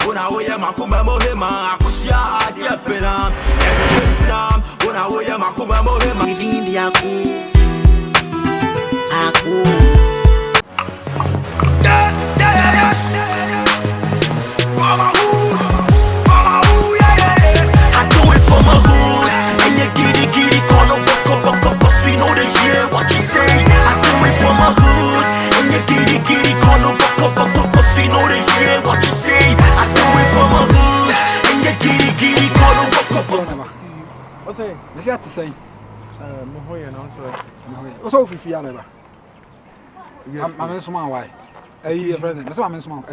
Una oye makuma mohema akusia adia penam. Una oye makuma mohema. Within the aku. For my hood, yeah. I do it for my hood. And you giddy, call no buck, cause we know they hear what you say. I do it for my hood. And you giddy, call no buck, cause we know they hear what you say. I do it for my hood. And you giddy, call no buck. What's it? Let's get to say. Mahoya, no, sorry. What's over for you? Yes, I'm in small way. A present. That's why I'm in small.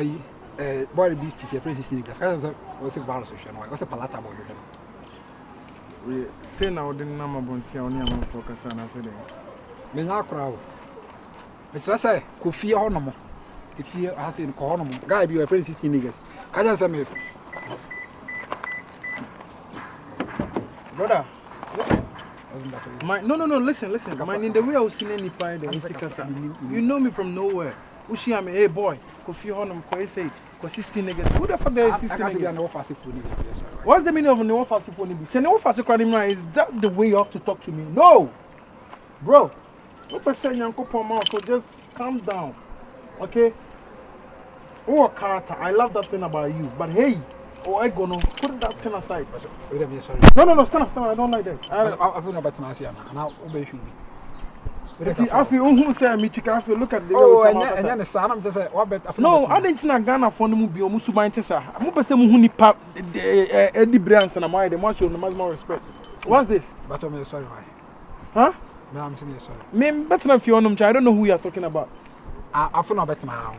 Boy, the beach, if you're pretty sneaky, what's a bar social? What's a palatable? We say now the number one see only among focus on us. Mena crowd. It's just a coffee ornament. If you are saying cornum, guy, be your friend 16 niggas. Can you say me? Brother, listen. No, listen. Man, in the way I was seeing any pie, you know me from nowhere. Ushi, I'm hey boy, Kofi Honum, say, 16 niggas. Who the fuck there is 16 niggas? What's the meaning of no fast phone? Say no fast crime, is that the way you have to talk to me? No, bro. No person, Yanko Poma, so just calm down, okay? Oh, character, I love that thing about you, but hey. Oh, I go no. Put that thing aside. Sorry. No, stand up. I don't like that. I feel no better now, and I'll obey you. I feel who say me to I feel look at the and then the son I'm just say what better. No, I didn't know Ghana for no be omusu mantesa. I'm person who ni pap Eddie Brands and my the much no more respect. What's this? But I'm sorry why. Huh? No, I'm saying sorry. Me better if you on I don't know who you are talking about. I feel no better now.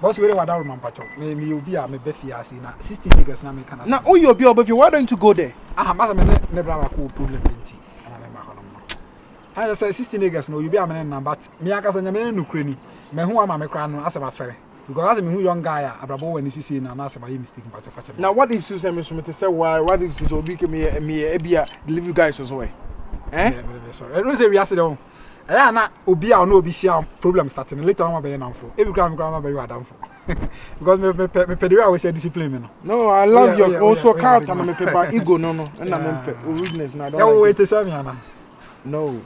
Boss, we don't want to patch. Maybe you'll be a Befi as in 16 niggas now. Now, oh, you'll be over. Why don't you go there? I never have a cool problem. I say 16 niggas, no, you be a man, but me, I guess I'm a man who cranny. Me who am I crown as a ferry. Because I'm a young guy, a bravo when you see and ask about him mistaken about your fashion. Now, what if Susan Smith to say why? What if she's obedient me, Ebia, deliver guys as well? Eh? Sorry, I don't say we asked it on. I am not Obia or no BC problem starting later on. By now, every grandma by you are down for because me pedera was a discipline. No, I love your also character and me paper ego no, and I'm weakness now. Don't wait to serve me, Anna. No,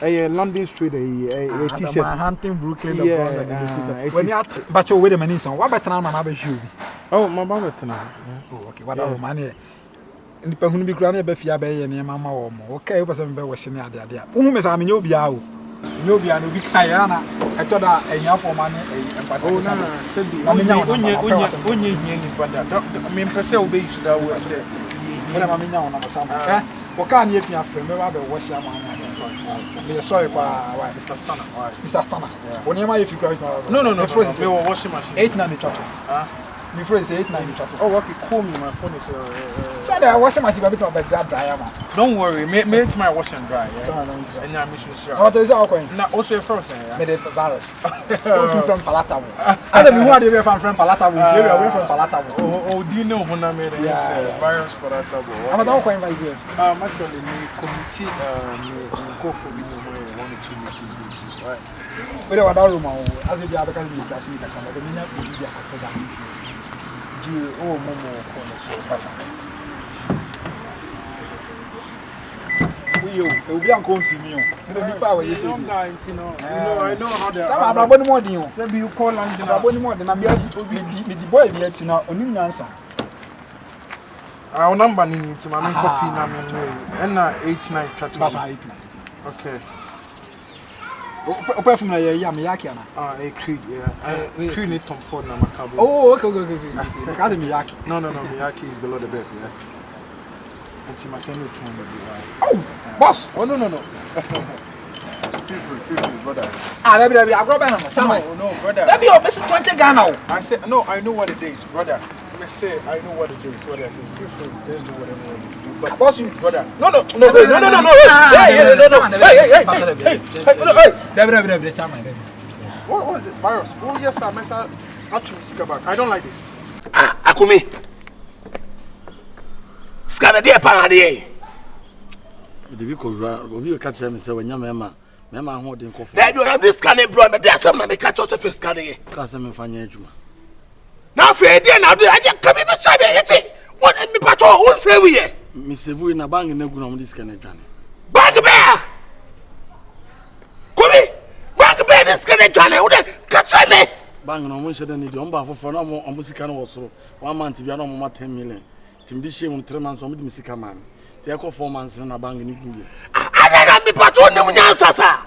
a London Street, a T-shirt, hunting Brooklyn. When you but you wait a minute, what better now? I'm a shoe. Oh, my mother tonight. Oh, okay, what our money. And the person who be granted Befia Bay and Mamma or more. Okay, was a very washing the idea. Whom is I mean, you'll be out. You'll be an Ubikayana. I thought that a young for money, oh, no, said the I mean, Purcell base that will say, when I'm in now, what can you friend? Maybe wash your man. Sorry, Mr. Stunner. Mr. Stunner. When you if you graduate, no, we were washing machine 890. Before it's 890. Oh, okay, call me. My phone is. Said I washing machine a bit of that dryer, man. Don't worry, it's my wash and dry. And I'm sure. What is our coin? Not also frozen. Made it barrel. From Palatable. I don't know what they from Palatable. You're away from Palatable. Oh, do you know when I made a virus Palatable? I'm not going by here. Actually, me committee go for me one or two meetings. Right. But I don't know. As if you have a cousin, you can see that. But the minute you get after that. Do oh Momo for so be on me. I know how they are. More than you. Say you call and more than I'm the boy yet now. Only answer. Our number needs my copy now. 89. Okay. Apart from Miyaki, a creed, creed need Tom Ford and Macabo. Oh, okay. Because Miyaki. No, Miyaki is below the bed, yeah. And she must send you to me. Oh, boss! Oh, no. Feel free, brother. Let me have a no, brother. Let me have 20 Ghana. I said, no, I know what it is, brother. Let's say, I know what it is. What I said, feel free, let's do whatever you want to do. But boss, you, brother. No. Hey. What was it? Virus. Oh, yes, sir. I don't like this. Akumi. Scanner dear Panade. The vehicle will catch them and say, when your mamma holding coffee. They do have this scanning, bro, but there's some that catch us if it's scanning. Cassam and Fanya. Now, afraid na do aje ka bi sha be yeti won me pacho won say we ye me sevu na bank na gu na mo dis kan adwane bank bear kobi bank bear dis kan adwane wo de catch me bank na mo nhede ni de on ba fofo na mo sika na wo soro 1 month bia na mo 10 million tim di shame 3 months mo di sika man te e ko 4 months na bank ni gu ye ana na me pacho nem nyansa sa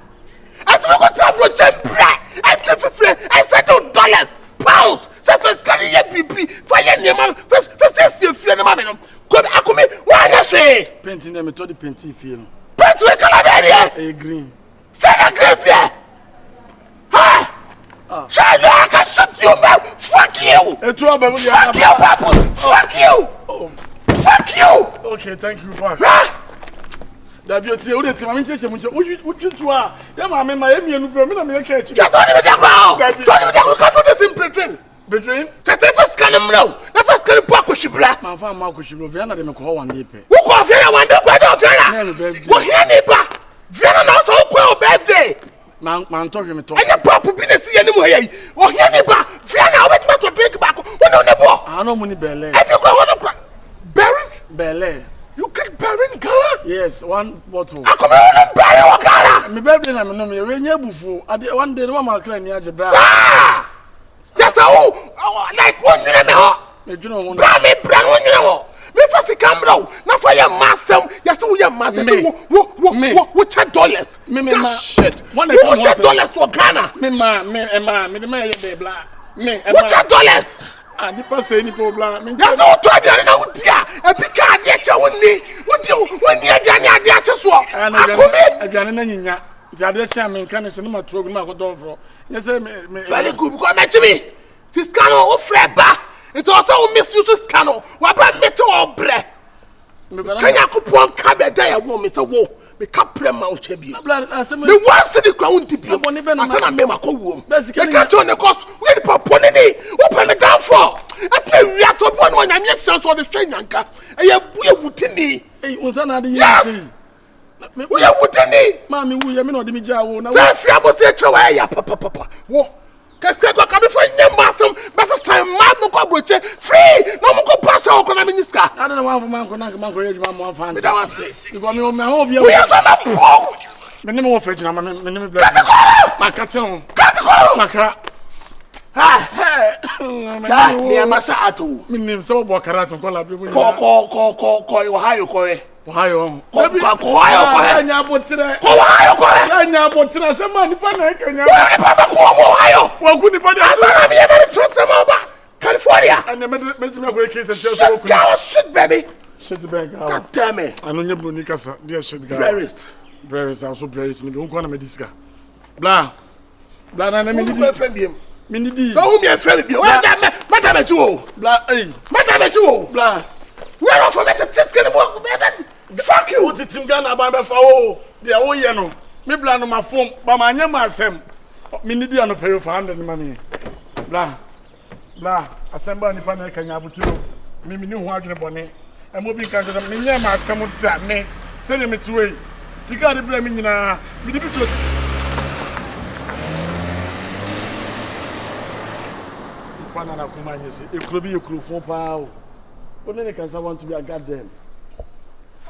ati ko tablo chempra ati fifre I settle dollars pounds settle scan ye pp fire nema first see fie na ma me no ko akome wa na hwe painting na me to di painting fie no paint we kala be e green say na great here ha shall I can shoot you man fuck you etu abamu dia fuck you people fuck you fuck you okay thank you for da beauty o de ti ma me cheche mu che o twitwu a ya ma me ma ye mienu bro me na me ka chi that's all the ground so the can do this in Britain between that's the first can now the first can pa ko shibra man fa ma ko shibro via na de me ko one day pe wo ko fiara one day ko do fiara wo hia ni ba fiara na so ko birthday man talk me talk and pop bi na si anim hey wo hia ni ba fiara we to drink back wo no nebo no money belle e fi ko ho Berry belle you get berry in Ghana yes one bottle akome no berry wo Ghana me birthday na me no me we nya bufu ade one day no ma clear ni age bra just how like one you know me dwuno won bra me wo me fasi camera na fa ya masem ya se wo ya masem wo check dollars me shit one wo check dollars for Ghana me de me ye bla me wo check dollars nipa say ni problem me ya se wo to ade na wo dia e bi ka ade che wonni wonni aduane ade ache so akome aduane na nyinya ti ade che me nka ne se no ma tro ma ko don fro ye say me very good because me chimi this kind of freba it also misuse scandal wa bra mete o bre kanya ko pon ka be da ya wo me se wo me ka pre ma o che bi me wan se the ground di bi asa na me ma ko wo me ka cho ne cause we the pop ni wo pe me down for at me wi aso bo no nya me chance so the hwe nyanka e ya bu ewutini unsa na de yes we ewutini ma me wu ye me no de me ja wo na se fi abo se twa wa ya papa wo kese ko ka be for nyambasam basa time ma mo ko broche free no mo ko pasha ko na miniska ada na wan man ko na man ko yeduma mo fan me da wan se go me ho bia we so na po me ne mo fridge na me ne bla ma ka te ho maka ha me ma sha atu me nim se bo karato ko la bi mu ko yo hayo ko e hayo ko hayo nya botre ko hayo ko nya botre se ma nipa na ka nya ni papa ko hayo wa ku nipa da asana me be trust sama ba California and me me ko case and tell so shit baby shit bag god damn it anu nya bro ni kasa dia shit guy Breris also Breris ni be won ko na me disika bla na me ni me ni di so who me friend bi o madam echi o bla madam echi o bla where off me to tiske ni mo baby fuck you what team Ghana ba be fa o dia wo ye no me bla no ma fom ba ma anya ma asem me ni di ano pay for 100 ma me bla asem ba ni pa na kanya abuturo me ni ho adwene bone e mo bi kan so me nya ma asem da me se ne me tuwe sika de bla me nyina me di bitro pana na kuma nyese ekrobi ekrofo pa o one ne kan sa want to be a goddamn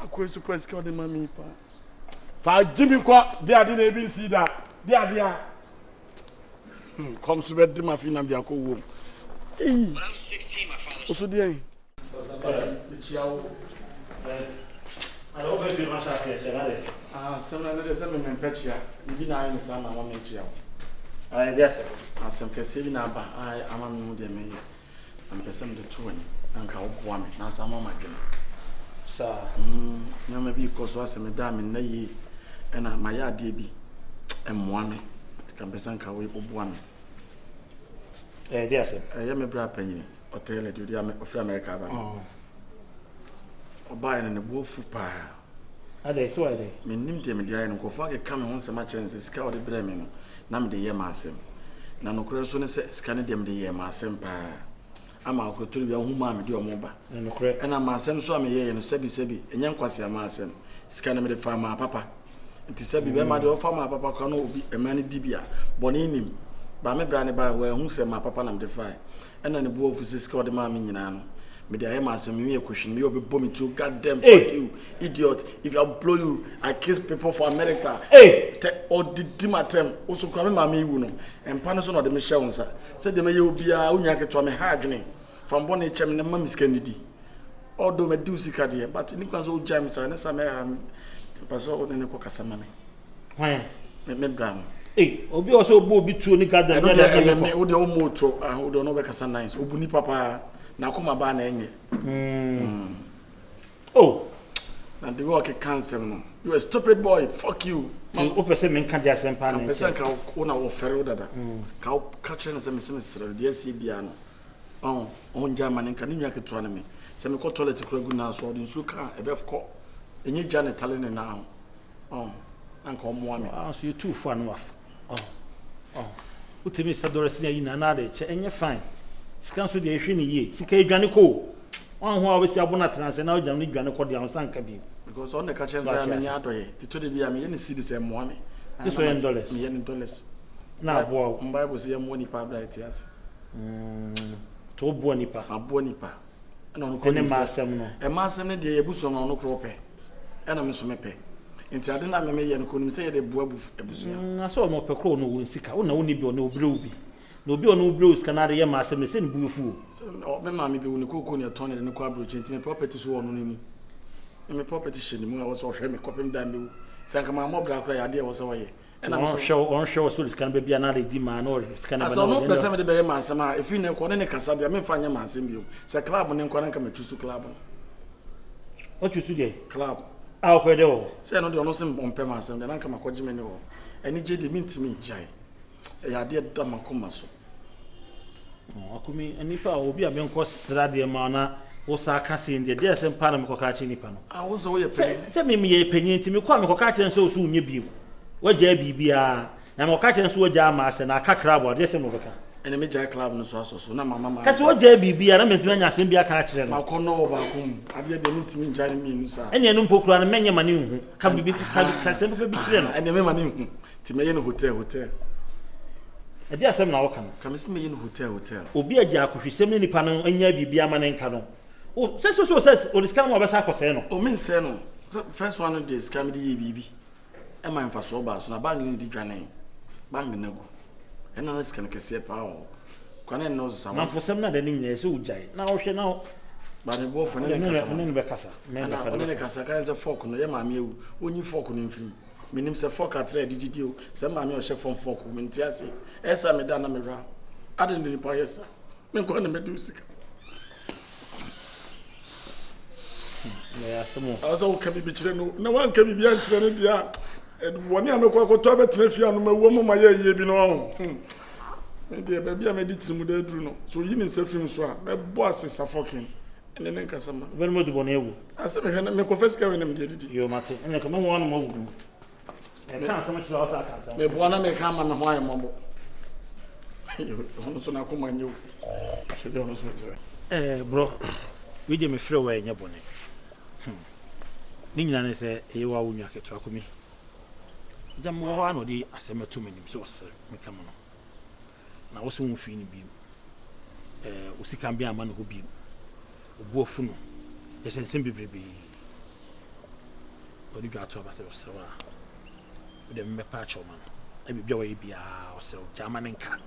akwe super skill de mami pa fa jimi ko de ade na ebi si da de ade a come to bed ma fi na bia ko wo when I was 16 my father also dey me chiawo I hope you must have said that some na de some me mpechia bi na ayi sa na mo me chiawo yes asem kese bi na ba ai ama me hu de me ye am pesem de to ani anka wo boa me na sa ma madwene sir nyama bi ko so asem da me na yi ena ma ya ade bi emmoa me kan pesa nka wo boa me yes ya me bra panyini hotel de dia me ofra America ba oba ene ne bofu pa ade so ade me nim de me dia ene ko fa ke kam ho nsema chance sika wo de bra me no na me de ye ma asem na no kure so ne se sika ne de me de ye ma asem pa ama akrotori bia hu ma me de o mo ba no kure ena ma asem so me ye no sebi enya nkwase ma asem sika ne me de fa ma papa nti sebi be ma de o fa ma papa kwa no obi emani dibia boni nim Ba me bra ne ba we hu se ma papa nam de fai. Ena ne bo ofisi ska ode ma me nyina no. Me dey am asem me question me obebo me too goddamn fuck you idiot if I blow you I kiss people for America or did matem also kwa me ma me wu no empa no so no de me hye wonsa say de me ye obia unya keto me ha adwene from born chem ne ma miska ndidi odo me do sika de but ni kwan so jam sa ne sa me ha paso o ne ko kasa ma me hwan me bra no obi also obo obi tuo ni goddamn me o de o moto o de no be kasa nice obu ni papa na kuma ba na enye oh and the work cancel no you a stupid boy fuck you o pese men kan dia sempa na pese ka o na wo fere dada ka o catch na se me sere de asi bia no on German kan nwa keto na me se me ko toilet kura gu na so de nsu ka e be ko enye gya ne tale ne na anka o mo ame so you too fun waf utimi sadores nya yina na de che enye fine scanso de ehwe ne ye sika edwane ko wan ho awesi abona transe na odwan ne dwane ko de ansan ka bi because on the catch and say me nya doye tito de bia me ye ne see the mo ame this $1 me ye ne dollars na bo Bible say mo ni pa bra etias to bo nipa abo nipa na no ko ne ma asem no e ma asem ne de ebuso no no kro pe e na me so mepe nti ade na me ye no ko nim say de bo ebuso na so mo pe kro no won sika wo na woni bi no obire obi no obi ono blues kana de ma asem se ne bulufu o me ma me bi woni kokko ne ton ne ko abrochi nti me property so wono nemu me property she ne mu e wo so hwe me kopem dan be sanka ma mo bra kra ya de wo so waye e na on show so scan be bia na de di ma no scan be na so no pese me de be ma asem a efi ne ko ne kasa de me fa nya ma asem bi o se club ne nko na ka me tusu club o tusu de club o ko de o se no de ono sem on pe ma asem de na ka ma ko jime ne o eni je de mintimi njai e ya de da makoma so akumi anipa obi a benko sra de ma na wo sa ka se de de sem pa na me ko ka chi nipa no wo so wo ye penye se me ye penye nti me ko me ko ka chi nso so unye bi waja bibia na me ko ka chi nso waja ma se na kakra bo de sem no beka ene me jai club no so asoso na mama kasi waja bibia na me tuma nya sem bia ka kire no ma ko no ba kum ade de mintimi njai me nu sa ene no mpokura na menye mane hu ka bibi ka sem bi kire no ene me mane hu ti me ye no hotel edi asem na woka no kamisi me ye no hotel obi agya akohwesem ne nipa no anya bibia ma ne nka no o se o discount mo besa akose no o min se no first one days kam di ye bibi e man fa so ba so na bank ni di dwane bank na gu e na scan kese pa o kwane no so sama man fosem na de ni nyɛ se ujai na wo hwɛ na ba ne bo fo ne kasa ne be kasa me na ne kasa kan se fork no ye ma me ewu onyi fork no mfiri minim se fork atre digidi o se ma me o hye fom fork o menti ase esa me da na me ra ade ni pa yesa me ko na me do sika ya asemo aso ka bi kire no na wan ka bi bia kire no dia woni a me ko akoto abetre fia no mawo mo ma ye bi no me dia ba bia me di trimu da duru no so yi ni sefim so a me bo asesa forking ene ne nkasa ma ben mo dubo na ewu ase me hwe me ko first ka we nem dia didi yo mate ene ko me wo no mo wu e kan sama kira wasa kan sama me bo na me ka ma me ho ayi mo hono so na ko manyo se de hono so bro we je me frɛ wa enya bone ni nyina ne sɛ e wa wo nwa keto akomi jam wo ha no di asɛmatu menim so sɛ me kama no na wo so wo fi ni bi o sika bi ama no ho bi obu ofu no ye sensem bibrebe o di gwato ba sɛ o sɛ wa o de me pa choma no e bi bia wa bia o sɛ o jama ne nka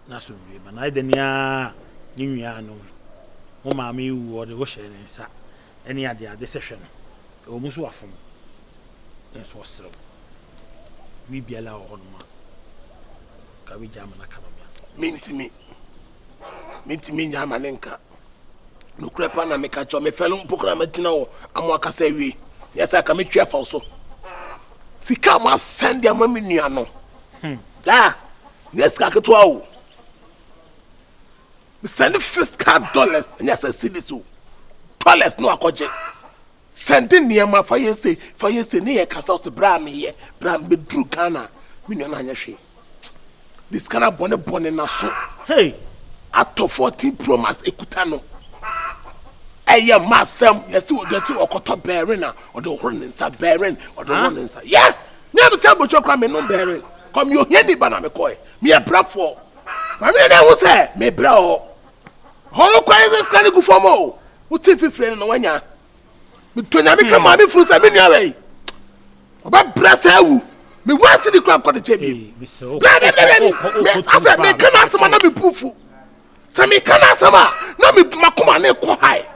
na so wi ba na ide nia ni nwia no mo ma me wu o de wo hye ne nsa eni ade sɛ hwɛ no o mu so afom enso osro wi biala o hono ma ka wi jama na kama mintimi nyama nenka no krepa na me ka cho me felu mpokra ma gina wo amo akasa wi yesa ka me twa fa so sika ma send ya ma menua no la neska keto awo me send $50 and yesa cedis o $2 no akoje sending niema fa yese ne ye kasa so bra me be dru kana menua na anya hwe this kana bone na so hey ato 14 Pro Max ekuta no eye masem yesi okoto bearing na o de horn nsa bearing o de horn nsa yeah me be tell bocho kra me no bearing Come you hear me bana me koi. Me a bra for. Ma me na wo say me bra o. Hono kwai ze scan go for mo. Wo tifi friend no wanya. Me tonya me kama me furu say me nua we. Oba bra say wu. Me wan see the crowd ko de chebi. I said me kana asema na me pufu. Say me kana asema na me makoma na ko high.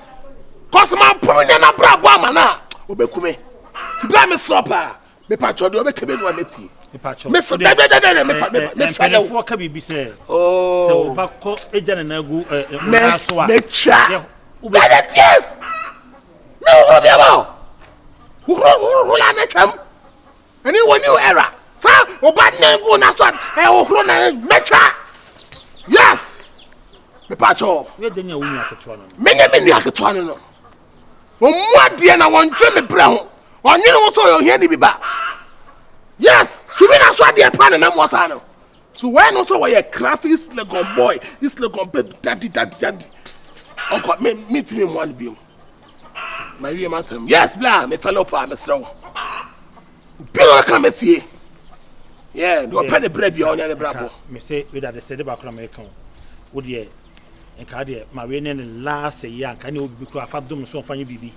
Cause my pronya na bra bo amana. Obekume. Ti bla me slopa. Me patcho de obekebe no ameti. Me patcho. Me so me fele for ka bibi say. Oh. So ba ko eja na gu na so a. Me cha. Yes. Me wo be ba. Wo la na cham. Any one new era. Sir, oba na go na so wo na me cha. Yes. Me patcho. We de nya wo nya keto no. Me nya me nua keto no. Omuade na wontwe me bra ho. Onyene wo so yo hia ni biba. Yes, Sumina so ade pa na mo sa no. So when also we a classic Legon boy, this Legon baby daddy. Uncle meet me one bill. My real man yes, blah, me fellow pa me strong. Bill come see. Yeah, do pay the bread be on the brabo. Me say we that the say ba kra me kan. Wo de enka de ma we ne last year kan e obi kra fa dum so fanye bibi.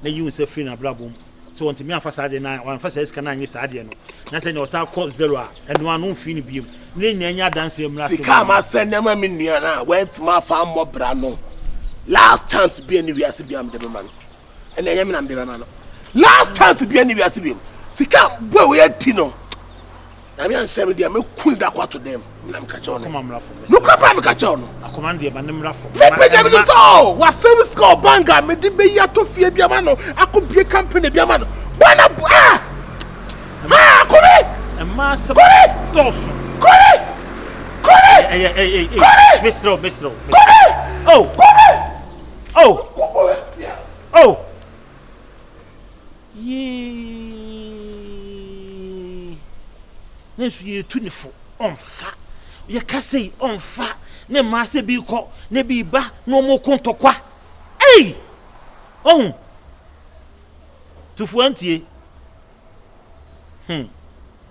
Na yi unse free na brabo. So want me afasa de na wan fasa iska na anyi sa de no. Na say no sa cost zero a eno anu fi ni biem. Ne nya dance emra se. Sika ma se na ma me nua na went ma fa mo bra no. Last chance be any we as be am de man. And then yam na be man no. Last chance be any we as be. Sika boy we ati no. Na me an share dia me kun da kwa to dem. Na me ka che on. Come amra for me. No kwa me ka che on. Command de ba ne mra for. Me pe dem so. Wa service call banga me di be ya to fie bia ma no. Akobie company bia ma no. Bana ah. Ah, come. E ma se toso. Kore! Hey. Kore! Mistro. Kore! Oh. Nensu ye tunifo onfa. Ye ka sei onfa. Ne ma se bi ko, ne bi ba, no mo kontokwa. Hey! Oh. Tufu antie.